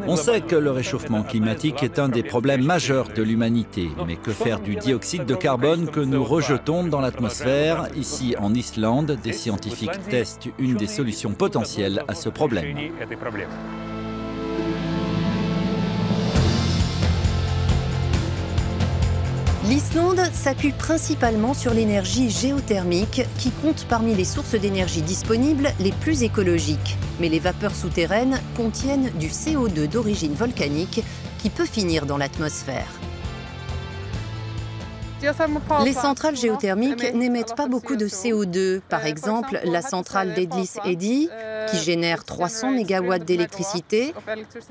On sait que le réchauffement climatique est un des problèmes majeurs de l'humanité, mais que faire du dioxyde de carbone que nous rejetons dans l'atmosphère? Ici, en Islande, des scientifiques testent une des solutions potentielles à ce problème. L'Islande s'appuie principalement sur l'énergie géothermique qui compte parmi les sources d'énergie disponibles les plus écologiques. Mais les vapeurs souterraines contiennent du CO2 d'origine volcanique qui peut finir dans l'atmosphère. Les centrales géothermiques n'émettent pas beaucoup de CO2. Par exemple, la centrale d'Edlis-Eddi, qui génère 300 MW d'électricité,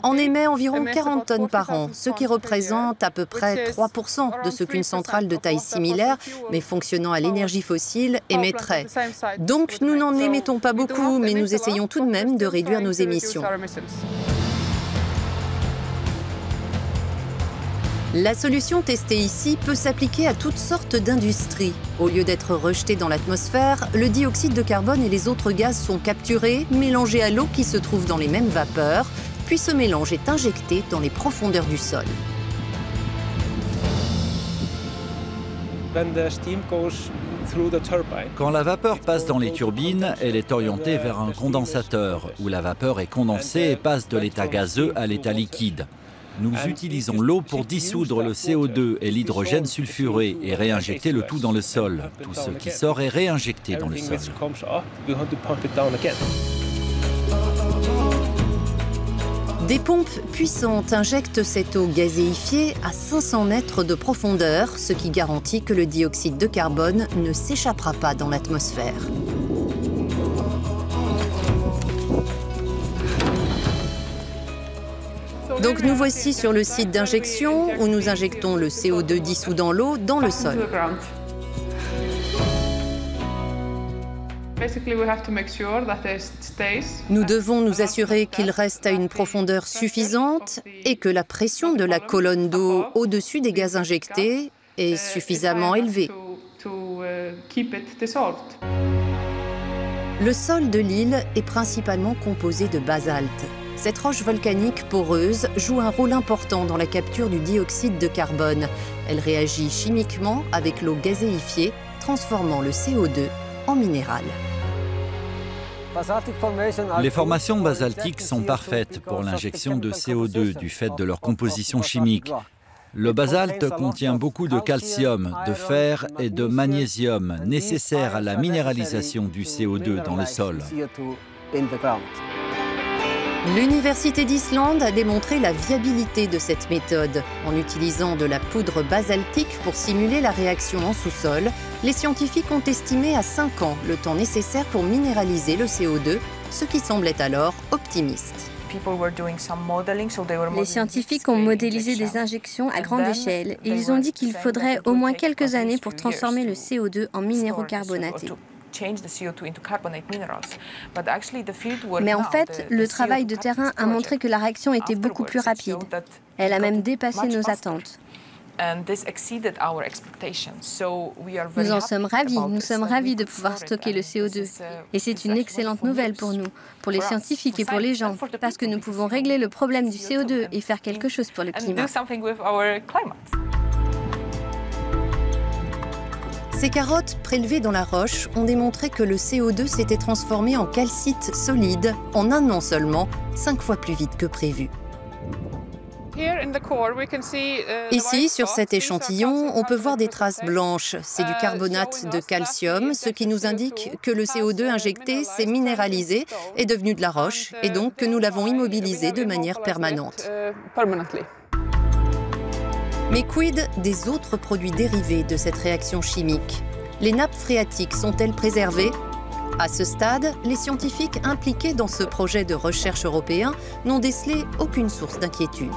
en émet environ 40 tonnes par an, ce qui représente à peu près 3% de ce qu'une centrale de taille similaire, mais fonctionnant à l'énergie fossile, émettrait. Donc nous n'en émettons pas beaucoup, mais nous essayons tout de même de réduire nos émissions. La solution testée ici peut s'appliquer à toutes sortes d'industries. Au lieu d'être rejeté dans l'atmosphère, le dioxyde de carbone et les autres gaz sont capturés, mélangés à l'eau qui se trouve dans les mêmes vapeurs, puis ce mélange est injecté dans les profondeurs du sol. Quand la vapeur passe dans les turbines, elle est orientée vers un condensateur, où la vapeur est condensée et passe de l'état gazeux à l'état liquide. Nous utilisons l'eau pour dissoudre le CO2 et l'hydrogène sulfuré et réinjecter le tout dans le sol. Tout ce qui sort est réinjecté dans le sol. Des pompes puissantes injectent cette eau gazéifiée à 500 mètres de profondeur, ce qui garantit que le dioxyde de carbone ne s'échappera pas dans l'atmosphère. Donc nous voici sur le site d'injection où nous injectons le CO2 dissous dans l'eau dans le sol. Nous devons nous assurer qu'il reste à une profondeur suffisante et que la pression de la colonne d'eau au-dessus des gaz injectés est suffisamment élevée. Le sol de l'île est principalement composé de basalte. Cette roche volcanique poreuse joue un rôle important dans la capture du dioxyde de carbone. Elle réagit chimiquement avec l'eau gazéifiée, transformant le CO2 en minéral. Les formations basaltiques sont parfaites pour l'injection de CO2 du fait de leur composition chimique. Le basalte contient beaucoup de calcium, de fer et de magnésium nécessaires à la minéralisation du CO2 dans le sol. L'Université d'Islande a démontré la viabilité de cette méthode. En utilisant de la poudre basaltique pour simuler la réaction en sous-sol, les scientifiques ont estimé à 5 ans le temps nécessaire pour minéraliser le CO2, ce qui semblait alors optimiste. Les scientifiques ont modélisé des injections à grande échelle et ils ont dit qu'il faudrait au moins quelques années pour transformer le CO2 en minéraux carbonatés. Mais en fait, le travail de terrain a montré que la réaction était beaucoup plus rapide. Elle a même dépassé nos attentes. Nous en sommes ravis de pouvoir stocker le CO2. Et c'est une excellente nouvelle pour nous, pour les scientifiques et pour les gens, parce que nous pouvons régler le problème du CO2 et faire quelque chose pour le climat. Ces carottes prélevées dans la roche ont démontré que le CO2 s'était transformé en calcite solide en un an seulement, 5 fois plus vite que prévu. Ici, sur cet échantillon, on peut voir des traces blanches. C'est du carbonate de calcium, ce qui nous indique que le CO2 injecté s'est minéralisé, est devenu de la roche, et donc que nous l'avons immobilisé de manière permanente. Mais quid des autres produits dérivés de cette réaction chimique? Les nappes phréatiques sont-elles préservées? À ce stade, les scientifiques impliqués dans ce projet de recherche européen n'ont décelé aucune source d'inquiétude.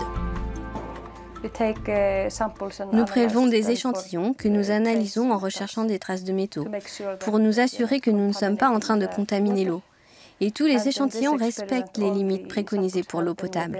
Nous prélevons des échantillons que nous analysons en recherchant des traces de métaux pour nous assurer que nous ne sommes pas en train de contaminer l'eau. Et tous les échantillons respectent les limites préconisées pour l'eau potable.